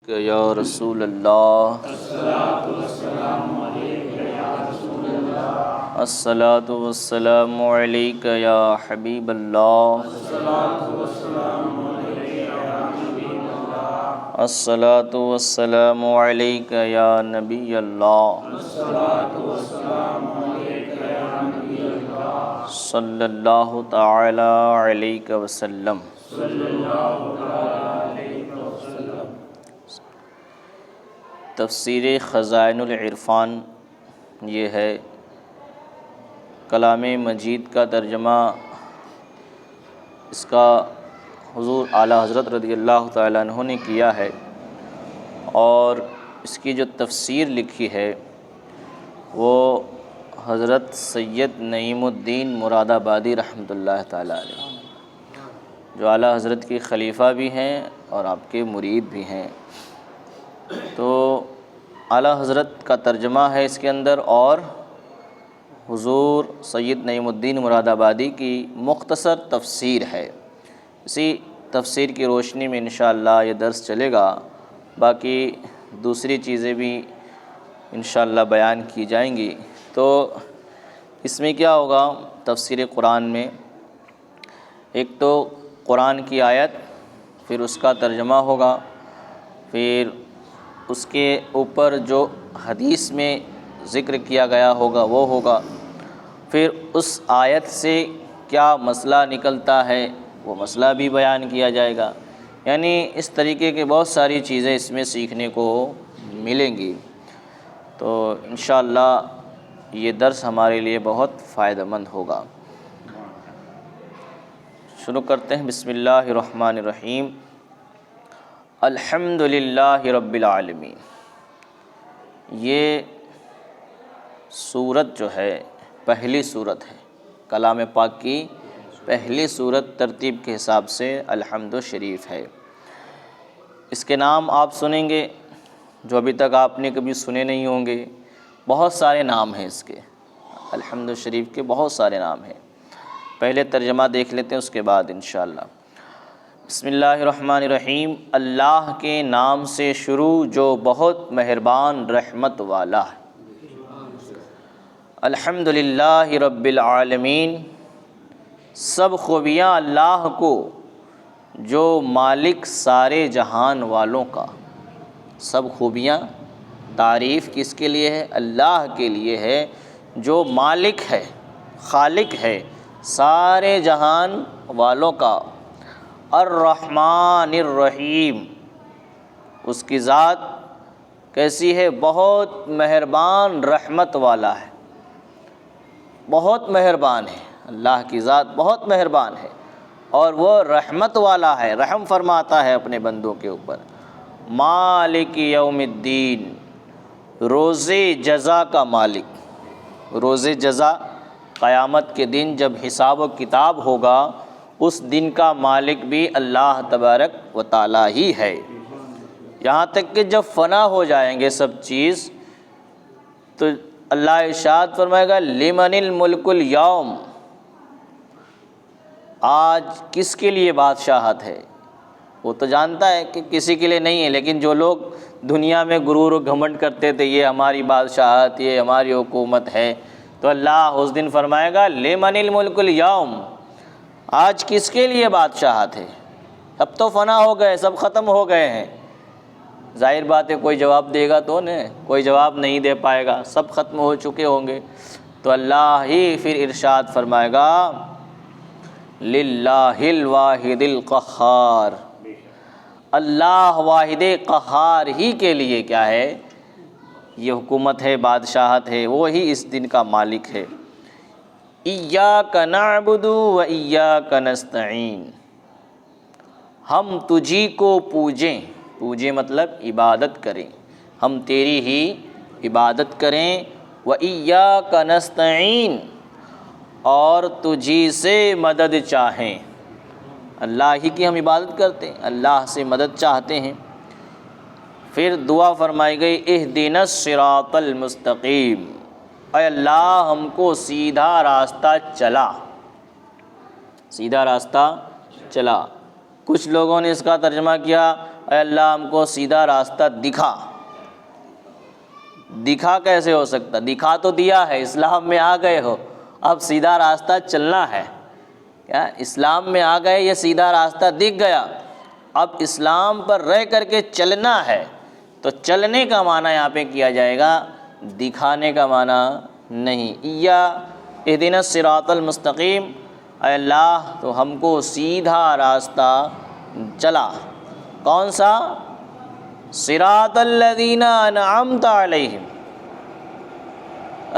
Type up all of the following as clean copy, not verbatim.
یا رسول اللہ، الصلاۃ والسلام علیک یا حبیب اللہ، الصلاۃ والسلام علیک یا نبی اللہ، صلی اللہ تعالی علیہ وسلم۔ تفسیر خزائن العرفان یہ ہے کلام مجید کا ترجمہ، اس کا حضور اعلیٰ حضرت رضی اللہ تعالیٰ عنہ نے کیا ہے، اور اس کی جو تفسیر لکھی ہے وہ حضرت سید نعیم الدین مراد آبادی رحمۃ اللہ تعالیٰ علیہ، جو اعلیٰ حضرت کی خلیفہ بھی ہیں اور آپ کے مرید بھی ہیں۔ تو اعلیٰ حضرت کا ترجمہ ہے اس کے اندر، اور حضور سید نعیم الدین مراد آبادی کی مختصر تفسیر ہے۔ اسی تفسیر کی روشنی میں انشاءاللہ یہ درس چلے گا، باقی دوسری چیزیں بھی انشاءاللہ بیان کی جائیں گی۔ تو اس میں کیا ہوگا تفسیر قرآن میں، ایک تو قرآن کی آیت، پھر اس کا ترجمہ ہوگا، پھر اس کے اوپر جو حدیث میں ذکر کیا گیا ہوگا وہ ہوگا، پھر اس آیت سے کیا مسئلہ نکلتا ہے وہ مسئلہ بھی بیان کیا جائے گا۔ یعنی اس طریقے کے بہت ساری چیزیں اس میں سیکھنے کو ملیں گی۔ تو انشاءاللہ یہ درس ہمارے لیے بہت فائدہ مند ہوگا۔ شروع کرتے ہیں۔ بسم اللہ الرحمن الرحیم۔ الحمد للہ رب العالمین۔ یہ سورت جو ہے پہلی سورت ہے، کلام پاک کی پہلی سورت ترتیب کے حساب سے الحمد شریف ہے۔ اس کے نام آپ سنیں گے جو ابھی تک آپ نے کبھی سنے نہیں ہوں گے، بہت سارے نام ہیں اس کے، الحمد شریف کے بہت سارے نام ہیں۔ پہلے ترجمہ دیکھ لیتے ہیں، اس کے بعد انشاءاللہ۔ بسم اللہ الرحمن الرحیم۔ اللہ کے نام سے شروع جو بہت مہربان رحمت والا ہے۔ الحمدللہ رب العالمین۔ سب خوبیاں اللہ کو جو مالک سارے جہان والوں کا، سب خوبیاں تعریف کس کے لیے ہے؟ اللہ کے لیے ہے، جو مالک ہے، خالق ہے سارے جہان والوں کا۔ الرحمن الرحیم، اس کی ذات کیسی ہے؟ بہت مہربان رحمت والا ہے، بہت مہربان ہے، اللہ کی ذات بہت مہربان ہے، اور وہ رحمت والا ہے، رحم فرماتا ہے اپنے بندوں کے اوپر۔ مالک یوم الدین، روز جزا کا مالک۔ روز جزا، قیامت کے دن جب حساب و کتاب ہوگا، اس دن کا مالک بھی اللہ تبارک و تعالی ہی ہے۔ یہاں تک کہ جب فنا ہو جائیں گے سب چیز، تو اللہ ارشاد فرمائے گا لمن الملک اليوم، آج کس کے لیے بادشاہت ہے؟ وہ تو جانتا ہے کہ کسی کے لیے نہیں ہے، لیکن جو لوگ دنیا میں غرور و گھمنڈ کرتے تھے یہ ہماری بادشاہت، یہ ہماری حکومت ہے، تو اللہ اس دن فرمائے گا لمن الملک اليوم، آج کس کے لیے بادشاہت ہے؟ اب تو فنا ہو گئے، سب ختم ہو گئے ہیں، ظاہر بات ہے کوئی جواب دے گا تو نہیں، کوئی جواب نہیں دے پائے گا، سب ختم ہو چکے ہوں گے۔ تو اللہ ہی پھر ارشاد فرمائے گا للہ الواحد القہار، اللہ واحد قہار ہی کے لیے کیا ہے؟ یہ حکومت ہے، بادشاہت ہے، وہی اس دن کا مالک ہے۔ ایاک نعبد و ایاک نستعین، ہم تجھی کو پوجیں، پوجیں مطلب عبادت کریں، ہم تیری ہی عبادت کریں، و ایاک نستعین، اور تجھی سے مدد چاہیں۔ اللہ ہی کی ہم عبادت کرتے ہیں، اللہ سے مدد چاہتے ہیں۔ پھر دعا فرمائی گئی اہدنا الصراط المستقیم، اے اللہ ہم کو سیدھا راستہ چلا، سیدھا راستہ چلا۔ کچھ لوگوں نے اس کا ترجمہ کیا اے اللہ ہم کو سیدھا راستہ دکھا۔ دکھا کیسے ہو سکتا؟ دکھا تو دیا ہے، اسلام میں آ گئے ہو، اب سیدھا راستہ چلنا ہے۔ کیا اسلام میں آ گئے، یہ سیدھا راستہ دکھ گیا، اب اسلام پر رہ کر کے چلنا ہے۔ تو چلنے کا معنی یہاں پہ کیا جائے گا، دکھانے کا معنی نہیں۔ یا اہدنا الصراط المستقیم، اے اللہ تو ہم کو سیدھا راستہ چلا۔ کون سا؟ صراط الذین انعمت علیہم،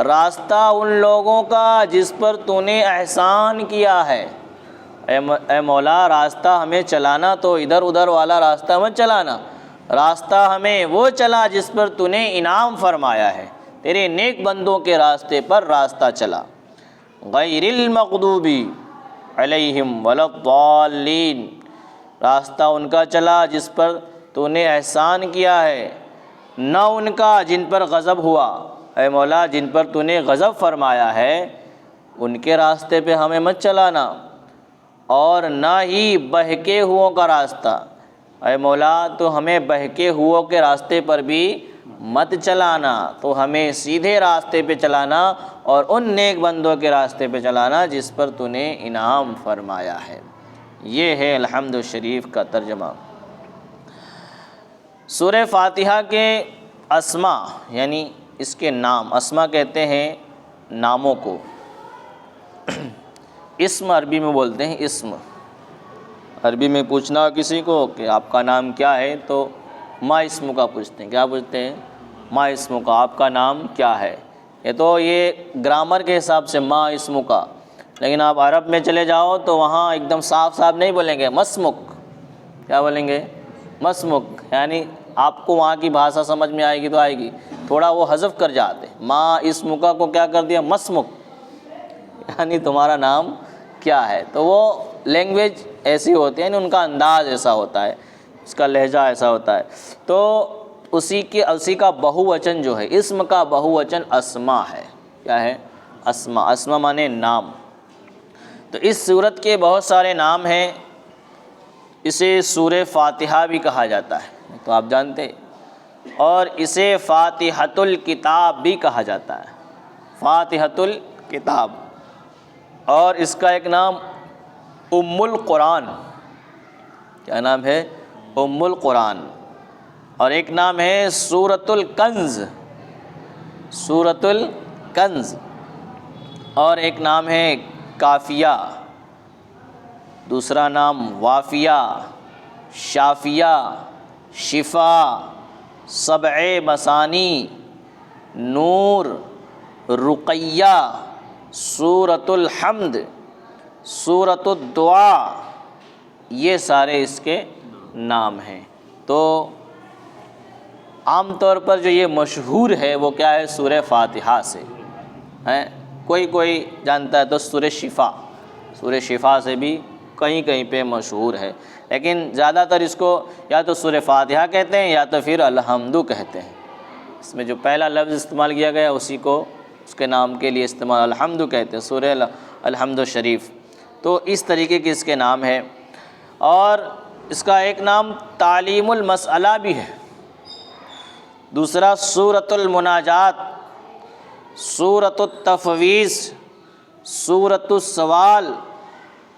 راستہ ان لوگوں کا جس پر تو نے احسان کیا ہے۔ اے مولا راستہ ہمیں چلانا تو ادھر ادھر والا راستہ مت چلانا، راستہ ہمیں وہ چلا جس پر تو نے انعام فرمایا ہے، تیرے نیک بندوں کے راستے پر راستہ چلا۔ غیر المغضوب علیہم ولا الضالین، راستہ ان کا چلا جس پر تو نے احسان کیا ہے، نہ ان کا جن پر غضب ہوا۔ اے مولا جن پر تو نے غضب فرمایا ہے ان کے راستے پہ ہمیں مت چلانا، اور نہ ہی بہکے ہوئوں کا راستہ۔ اے مولا تو ہمیں بہکے ہوئوں کے راستے پر بھی مت چلانا، تو ہمیں سیدھے راستے پہ چلانا اور ان نیک بندوں کے راستے پہ چلانا جس پر تو نے انعام فرمایا ہے۔ یہ ہے الحمد شریف کا ترجمہ۔ سورہ فاتحہ کے اسما یعنی اس کے نام، اسما کہتے ہیں ناموں کو، اسم عربی میں بولتے ہیں اسم۔ عربی میں پوچھنا کسی کو کہ آپ کا نام کیا ہے تو ما اسم کا پوچھتے ہیں۔ کیا پوچھتے ہیں؟ ما اسم کا، آپ کا نام کیا ہے۔ یہ گرامر کے حساب سے ما اسم کا، لیکن آپ عرب میں چلے جاؤ تو وہاں ایک دم صاف صاف نہیں بولیں گے، مسمک۔ کیا بولیں گے؟ مسمک، یعنی آپ کو وہاں کی بھاشا سمجھ میں آئے گی تو آئے گی، تھوڑا وہ حذف کر جاتے۔ ما اسم کا کو کیا کر دیا؟ مسمک، یعنی تمہارا نام کیا ہے۔ تو وہ لینگویج ایسی ہوتی ہے، یعنی ان کا انداز ایسا ہوتا ہے، اس کا لہجہ ایسا ہوتا ہے۔ تو اسی کا بہو وچن جو ہے، اسم کا بہو وچن اسما ہے۔ کیا ہے؟ اسما۔ اسما مانے نام۔ تو اس سورت کے بہت سارے نام ہیں، اسے سورہ فاتحہ بھی کہا جاتا ہے، تو آپ جانتے ہیں، اور اسے فاتحۃ الکتاب بھی کہا جاتا ہے، فاتحۃ الکتاب۔ اور اس کا ایک نام ام القرآن، کیا نام ہے؟ ام القرآن۔ اور ایک نام ہے سورۃ الکنز، سورۃ الکنز۔ اور ایک نام ہے کافیہ، دوسرا نام وافیہ، شافیہ، شفا، سبع مثانی، نور، رقیہ، سورۃ الحمد، سورۃ الدعاء، یہ سارے اس کے نام ہیں۔ تو عام طور پر جو یہ مشہور ہے وہ کیا ہے؟ سورہ فاتحہ سے ہے، کوئی جانتا ہے تو سورہ شفا، سورہ شفا سے بھی کہیں پہ مشہور ہے، لیکن زیادہ تر اس کو یا تو سورہ فاتحہ کہتے ہیں یا تو پھر الحمد کہتے ہیں۔ اس میں جو پہلا لفظ استعمال کیا گیا اسی کو اس کے نام کے لیے استعمال الحمد کہتے ہیں، سورہ الحمد شریف۔ تو اس طریقے کے اس کے نام ہے۔ اور اس کا ایک نام تعلیم المسئلہ بھی ہے، دوسرا سورۃ المناجات، سورۃ التفویض، سورۃ السوال،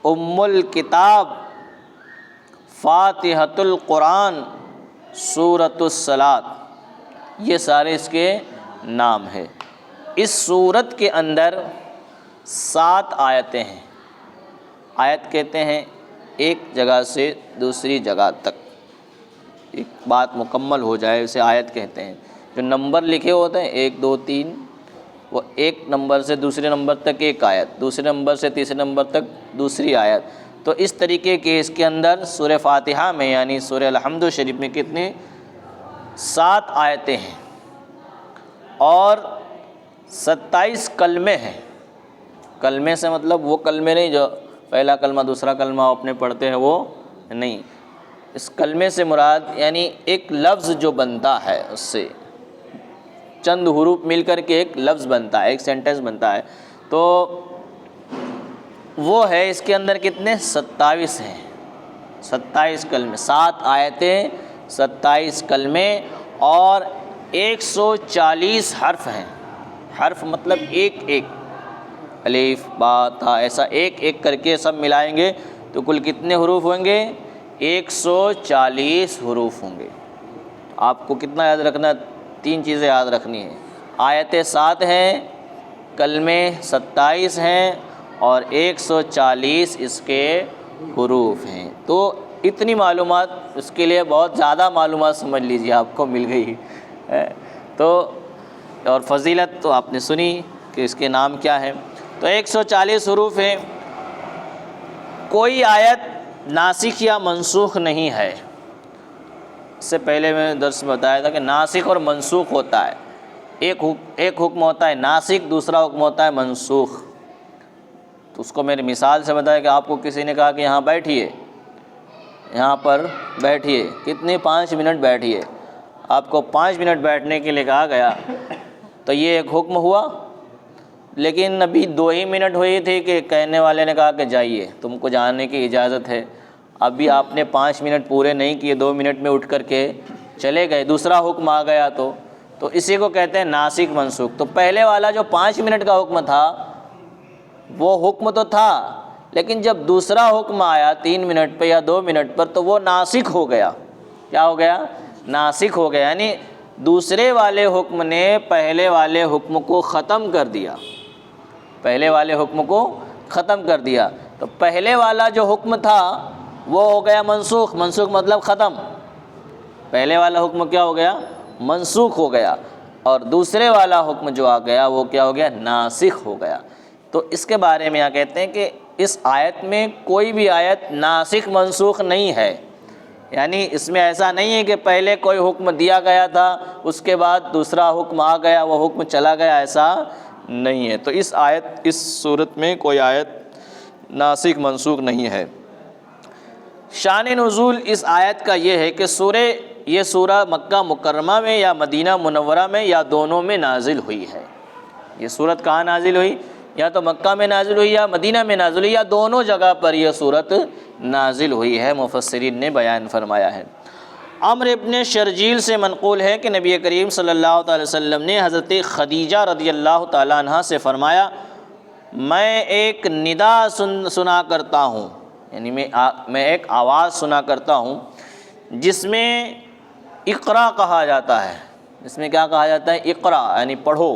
ام الکتاب، فاتحۃ القرآن، سورۃ الصلاۃ، یہ سارے اس کے نام ہیں۔ اس سورت کے اندر 7 آیتیں ہیں۔ آیت کہتے ہیں ایک جگہ سے دوسری جگہ تک ایک بات مکمل ہو جائے اسے آیت کہتے ہیں۔ جو نمبر لکھے ہوتے ہیں 1 2 3، وہ ایک نمبر سے دوسرے نمبر تک ایک آیت، دوسرے نمبر سے تیسرے نمبر تک دوسری آیت۔ تو اس طریقے کے اس کے اندر سورہ فاتحہ میں یعنی سورہ الحمد شریف میں کتنے؟ 7 آیتیں ہیں اور 27 کلمے ہیں۔ کلمے سے مطلب وہ کلمے نہیں جو پہلا کلمہ دوسرا کلمہ اپنے پڑھتے ہیں، وہ نہیں۔ اس کلمے سے مراد یعنی ایک لفظ جو بنتا ہے، اس سے چند حروف مل کر کے ایک لفظ بنتا ہے، ایک سینٹنس بنتا ہے، تو وہ ہے اس کے اندر کتنے؟ 27 ہیں، 27 کلمے، 7 آیتیں، 27 کلمے اور 140 حرف ہیں۔ حرف مطلب ایک ایک، الف با تا، ایسا ایک ایک کر کے سب ملائیں گے تو کل کتنے حروف ہوں گے؟ 140 حروف ہوں گے۔ آپ کو کتنا یاد رکھنا؟ 3 چیزیں یاد رکھنی ہیں، آیتیں 7 ہیں، کلمے 27 ہیں اور 140 اس کے حروف ہیں۔ تو اتنی معلومات، اس کے لیے بہت زیادہ معلومات سمجھ لیجیے آپ کو مل گئی تو۔ اور فضیلت تو آپ نے سنی کہ اس کے نام کیا ہے۔ تو 140 حروف ہیں۔ کوئی آیت ناسخ یا منسوخ نہیں ہے۔ اس سے پہلے میں درس میں بتایا تھا کہ ناسخ اور منسوخ ہوتا ہے، ایک حکم ہوتا ہے ناسخ، دوسرا حکم ہوتا ہے منسوخ۔ تو اس کو میں نے مثال سے بتایا کہ آپ کو کسی نے کہا کہ یہاں بیٹھیے، یہاں پر بیٹھیے، کتنے 5 منٹ بیٹھیے، آپ کو 5 منٹ بیٹھنے کے لیے کہا گیا تو یہ ایک حکم ہوا، لیکن ابھی 2 ہی منٹ ہوئی تھی کہ کہنے والے نے کہا کہ جائیے، تم کو جانے کی اجازت ہے۔ ابھی آپ نے 5 منٹ پورے نہیں کیے، 2 منٹ میں اٹھ کر کے چلے گئے، دوسرا حکم آ گیا تو اسی کو کہتے ہیں ناسخ منسوخ۔ تو پہلے والا جو 5 منٹ کا حکم تھا وہ حکم تو تھا، لیکن جب دوسرا حکم آیا 3 منٹ پہ یا 2 منٹ پر تو وہ ناسخ ہو گیا۔ کیا ہو گیا؟ ناسخ ہو گیا، یعنی دوسرے والے حکم نے پہلے والے حکم کو ختم کر دیا، پہلے والے حکم کو ختم کر دیا۔ تو پہلے والا جو حکم تھا وہ ہو گیا منسوخ، منسوخ مطلب ختم۔ پہلے والا حکم کیا ہو گیا؟ منسوخ ہو گیا، اور دوسرے والا حکم جو آ گیا وہ کیا ہو گیا؟ ناسخ ہو گیا۔ تو اس کے بارے میں یہاں کہتے ہیں کہ اس آیت میں کوئی بھی آیت ناسخ منسوخ نہیں ہے، یعنی اس میں ایسا نہیں ہے کہ پہلے کوئی حکم دیا گیا تھا اس کے بعد دوسرا حکم آ گیا وہ حکم چلا گیا، ایسا نہیں ہے۔ تو اس صورت میں کوئی آیت ناسخ منسوخ نہیں ہے۔ شان نزول اس آیت کا یہ ہے کہ یہ سورہ مکہ مکرمہ میں یا مدینہ منورہ میں یا دونوں میں نازل ہوئی ہے۔ یہ سورت کہاں نازل ہوئی؟ یا تو مکہ میں نازل ہوئی یا مدینہ میں نازل ہوئی، یا دونوں جگہ پر یہ سورت نازل ہوئی ہے، مفسرین نے بیان فرمایا ہے۔ عمرو ابن شرجیل سے منقول ہے کہ نبی کریم صلی اللہ تعالی وسلم نے حضرت خدیجہ رضی اللہ تعالیٰ عنہ سے فرمایا، میں ایک ندا سنا کرتا ہوں، یعنی میں ایک آواز سنا کرتا ہوں جس میں اقرا کہا جاتا ہے۔ اس میں کیا کہا جاتا ہے؟ اقرا، یعنی پڑھو۔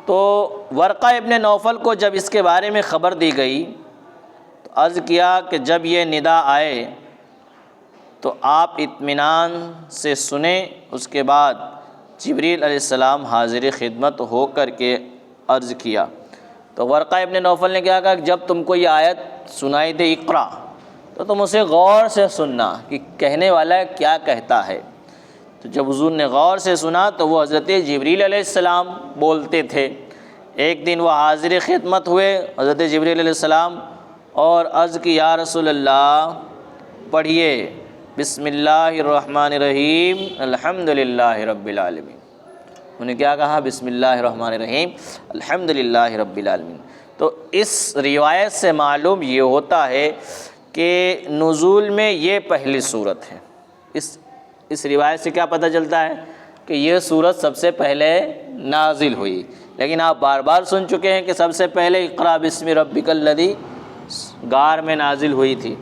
تو ورقہ ابن نوفل کو جب اس کے بارے میں خبر دی گئی تو عرض کیا کہ جب یہ ندا آئے تو آپ اطمینان سے سنیں۔ اس کے بعد جبریل علیہ السلام حاضر خدمت ہو کر کے عرض کیا، تو ورقہ ابن نوفل نے کیا کہا کہ جب تم کو یہ آیت سنائی دے اقرا تو تم اسے غور سے سننا کہ کہنے والا کیا کہتا ہے۔ تو جب حضور نے غور سے سنا تو وہ حضرت جبریل علیہ السلام بولتے تھے۔ ایک دن وہ حاضر خدمت ہوئے حضرت جبریل علیہ السلام اور عرض کی، یا رسول اللہ پڑھیے بسم اللہ الرحمن الرحیم الحمدللہ رب العالمین۔ انہوں نے کیا کہا؟ بسم اللہ الرحمن الرحیم الحمدللہ رب العالمین۔ تو اس روایت سے معلوم یہ ہوتا ہے کہ نزول میں یہ پہلی صورت ہے۔ اس روایت سے کیا پتہ چلتا ہے؟ کہ یہ صورت سب سے پہلے نازل ہوئی، لیکن آپ بار بار سن چکے ہیں کہ سب سے پہلے اقرا بسم ربک الذی غار میں نازل ہوئی تھی۔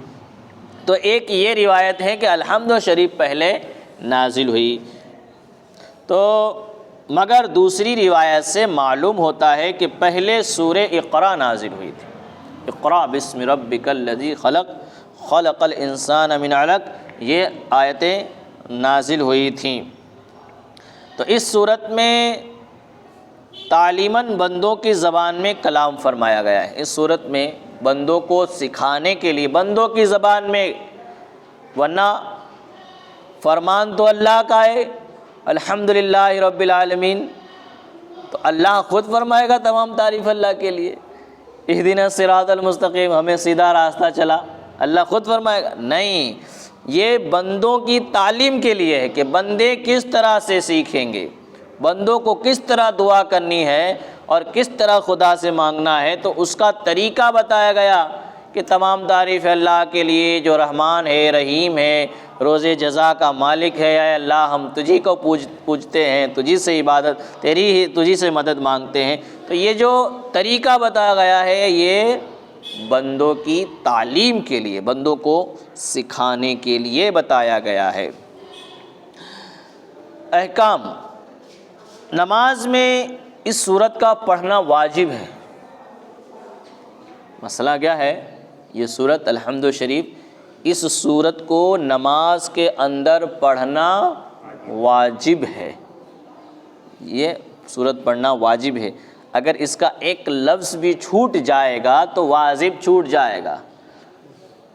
تو ایک یہ روایت ہے کہ الحمد شریف پہلے نازل ہوئی، تو مگر دوسری روایت سے معلوم ہوتا ہے کہ پہلے سورہ اقرا نازل ہوئی تھی۔ اقرا بسم ربک الذی خلق خلق الانسان من علق، یہ آیتیں نازل ہوئی تھیں۔ تو اس صورت میں تعلیماً بندوں کی زبان میں کلام فرمایا گیا ہے۔ اس صورت میں بندوں کو سکھانے کے لیے بندوں کی زبان میں، ورنہ فرمان تو اللہ کا ہے الحمدللہ رب العالمین، تو اللہ خود فرمائے گا تمام تعریف اللہ کے لیے، اہدنا الصراط المستقیم، ہمیں سیدھا راستہ چلا، اللہ خود فرمائے گا؟ نہیں، یہ بندوں کی تعلیم کے لیے ہے کہ بندے کس طرح سے سیکھیں گے، بندوں کو کس طرح دعا کرنی ہے اور کس طرح خدا سے مانگنا ہے، تو اس کا طریقہ بتایا گیا کہ تمام تعریف ہے اللہ کے لیے جو رحمان ہے، رحیم ہے، روز جزا کا مالک ہے۔ اے اللہ ہم تجھی کو پوجتے ہیں، تجھی سے عبادت تجھی سے مدد مانگتے ہیں۔ تو یہ جو طریقہ بتایا گیا ہے یہ بندوں کی تعلیم کے لیے، بندوں کو سکھانے کے لیے بتایا گیا ہے۔ احکام، نماز میں اس سورت کا پڑھنا واجب ہے۔ مسئلہ کیا ہے؟ یہ سورت الحمد شریف، اس سورت کو نماز کے اندر پڑھنا واجب ہے۔ یہ سورت پڑھنا واجب ہے۔ اگر اس کا ایک لفظ بھی چھوٹ جائے گا تو واجب چھوٹ جائے گا،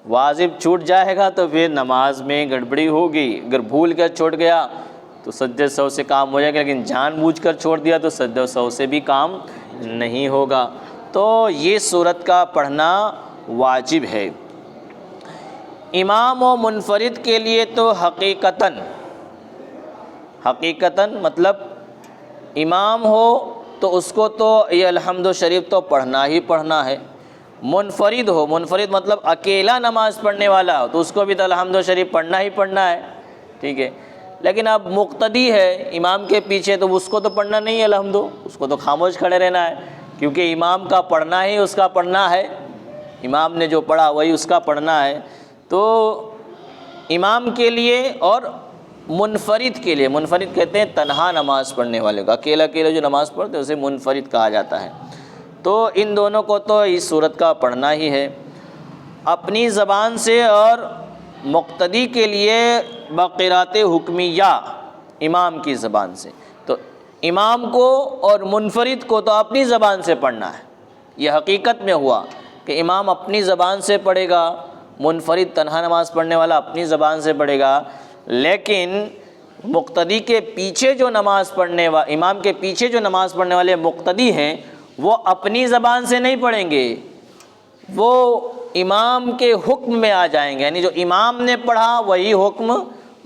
واجب چھوٹ جائے گا تو پھر نماز میں گڑبڑی ہوگی۔ اگر بھول کر چھوٹ گیا تو سجدہ سہو سے کام ہو جائے گا، لیکن جان بوجھ کر چھوڑ دیا تو سجدہ سہو سے بھی کام نہیں ہوگا۔ تو یہ سورت کا پڑھنا واجب ہے۔ امام و منفرد کے لیے تو حقیقتاً مطلب امام ہو تو اس کو تو یہ الحمد شریف تو پڑھنا ہی پڑھنا ہے۔ منفرد ہو، منفرد مطلب اکیلا نماز پڑھنے والا ہو تو اس کو بھی تو الحمد شریف پڑھنا ہی پڑھنا ہے، ٹھیک ہے۔ لیکن اب مقتدی ہے امام کے پیچھے تو اس کو تو پڑھنا نہیں ہے الحمد، اس کو تو خاموش کھڑے رہنا ہے، کیونکہ امام کا پڑھنا ہی اس کا پڑھنا ہے، امام نے جو پڑھا وہی اس کا پڑھنا ہے۔ تو امام کے لیے اور منفرد کے لیے، منفرد کہتے ہیں تنہا نماز پڑھنے والے کو، اکیلا جو نماز پڑھتے ہیں اسے منفرد کہا جاتا ہے۔ تو ان دونوں کو تو اس سورت کا پڑھنا ہی ہے، اپنی زبان سے، اور مقتدی کے لیے بقرات حکمیہ امام کی زبان سے۔ تو امام کو اور منفرد کو تو اپنی زبان سے پڑھنا ہے۔ یہ حقیقت میں ہوا کہ امام اپنی زبان سے پڑھے گا، منفرد تنہا نماز پڑھنے والا اپنی زبان سے پڑھے گا، لیکن مقتدی کے پیچھے جو نماز پڑھنے والے، امام کے پیچھے جو نماز پڑھنے والے مقتدی ہیں وہ اپنی زبان سے نہیں پڑھیں گے، وہ امام کے حکم میں آ جائیں گے، یعنی جو امام نے پڑھا وہی حکم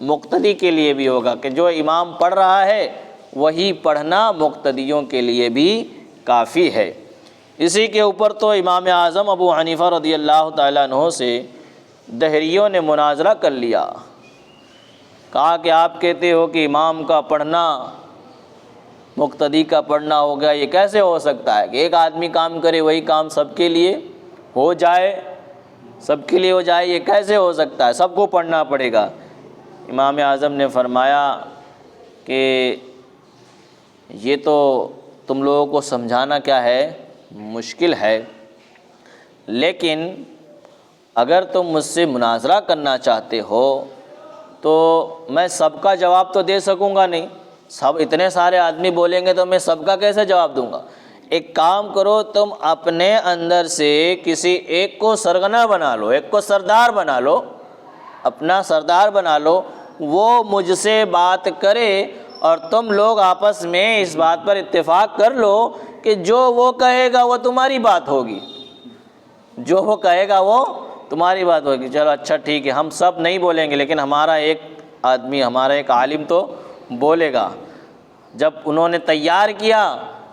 مقتدی کے لیے بھی ہوگا، کہ جو امام پڑھ رہا ہے وہی پڑھنا مقتدیوں کے لیے بھی کافی ہے۔ اسی کے اوپر تو امام اعظم ابو حنیفہ رضی اللہ تعالیٰ عنہ سے دہریوں نے مناظرہ کر لیا، کہا کہ آپ کہتے ہو کہ امام کا پڑھنا مقتدی کا پڑھنا ہو گیا، یہ کیسے ہو سکتا ہے کہ ایک آدمی کام کرے وہی کام سب کے لیے ہو جائے، سب کے لیے ہو جائے، یہ کیسے ہو سکتا ہے، سب کو پڑھنا پڑے گا۔ امام اعظم نے فرمایا کہ یہ تو تم لوگوں کو سمجھانا کیا ہے مشکل ہے، لیکن اگر تم مجھ سے مناظرہ کرنا چاہتے ہو تو میں سب کا جواب تو دے سکوں گا نہیں، سب اتنے سارے آدمی بولیں گے تو میں سب کا کیسے جواب دوں گا۔ ایک کام کرو، تم اپنے اندر سے کسی ایک کو سرغنہ بنا لو، ایک کو سردار بنا لو، اپنا سردار بنا لو، وہ مجھ سے بات کرے اور تم لوگ آپس میں اس بات پر اتفاق کر لو کہ جو وہ کہے گا وہ تمہاری بات ہوگی، جو وہ کہے گا وہ تمہاری بات ہوگی۔ چلو اچھا ٹھیک ہے، ہم سب نہیں بولیں گے لیکن ہمارا ایک آدمی، ہمارا ایک عالم تو بولے گا۔ جب انہوں نے تیار کیا،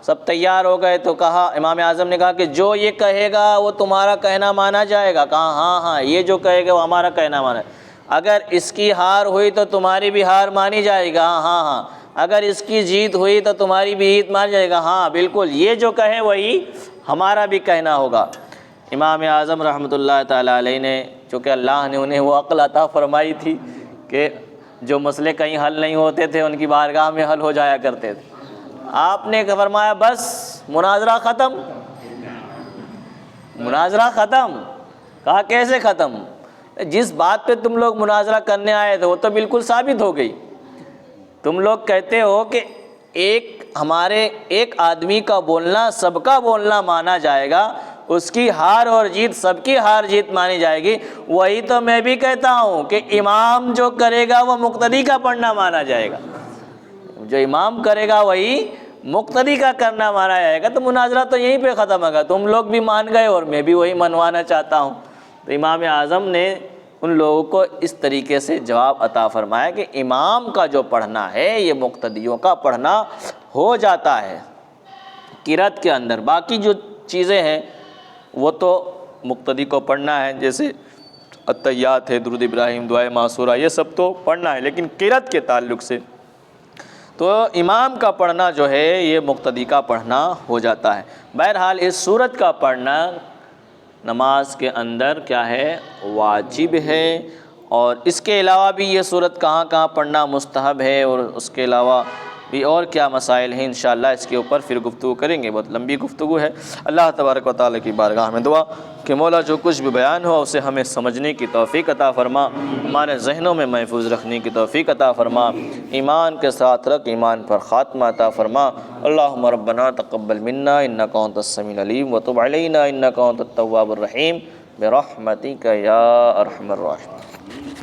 سب تیار ہو گئے تو کہا، امام اعظم نے کہا کہ جو یہ کہے گا وہ تمہارا کہنا مانا جائے گا؟ کہا ہاں یہ جو کہے گا وہ ہمارا کہنا مانا ہے۔ اگر اس کی ہار ہوئی تو تمہاری بھی ہار مانی جائے گا؟ ہاں۔ اگر اس کی جیت ہوئی تو تمہاری بھی جیت مانی جائے گا؟ ہاں بالکل، یہ جو کہے وہی ہمارا بھی کہنا ہوگا۔ امام اعظم رحمۃ اللہ تعالیٰ علیہ نے، چونکہ اللہ نے انہیں وہ عقل عطا فرمائی تھی کہ جو مسئلے کہیں حل نہیں ہوتے تھے ان کی بارگاہ میں حل ہو جایا کرتے تھے، آپ نے فرمایا بس مناظرہ ختم، مناظرہ ختم۔ کہا کیسے ختم؟ جس بات پہ تم لوگ مناظرہ کرنے آئے تھے وہ تو بالکل ثابت ہو گئی۔ تم لوگ کہتے ہو کہ ہمارے ایک آدمی کا بولنا سب کا بولنا مانا جائے گا، اس کی ہار اور جیت سب کی ہار جیت مانی جائے گی، وہی تو میں بھی کہتا ہوں کہ امام جو کرے گا وہ مقتدی کا پڑھنا مانا جائے گا، جو امام کرے گا وہی مقتدی کا کرنا مانا جائے گا۔ تو مناظرہ تو یہیں پہ ختم ہوگا، تم لوگ بھی مان گئے اور میں بھی وہی منوانا چاہتا ہوں۔ تو امام اعظم نے ان لوگوں کو اس طریقے سے جواب عطا فرمایا کہ امام کا جو پڑھنا ہے یہ مقتدیوں کا پڑھنا ہو جاتا ہے قرات کے اندر، باقی جو چیزیں ہیں وہ تو مقتدی کو پڑھنا ہے، جیسے التحیات ہے، درود ابراہیم، دعائے معصورہ، یہ سب تو پڑھنا ہے، لیکن قرأت کے تعلق سے تو امام کا پڑھنا جو ہے یہ مقتدی کا پڑھنا ہو جاتا ہے۔ بہرحال اس سورت کا پڑھنا نماز کے اندر کیا ہے؟ واجب ہے، اور اس کے علاوہ بھی یہ سورت کہاں کہاں پڑھنا مستحب ہے، اور اس کے علاوہ بھی اور کیا مسائل ہیں، انشاءاللہ اس کے اوپر پھر گفتگو کریں گے، بہت لمبی گفتگو ہے۔ اللہ تبارک و تعالیٰ کی بارگاہ میں دعا کہ مولا جو کچھ بھی بیان ہو اسے ہمیں سمجھنے کی توفیق عطا فرما، ہمارے ذہنوں میں محفوظ رکھنے کی توفیق عطا فرما، ایمان کے ساتھ رکھ، ایمان پر خاتمہ عطا فرما۔ اللہم ربنا تقبل منا انک انت السمیع العلیم وتب علینا انک انت التواب الرحیم برحمتک یا ارحم الراحمین۔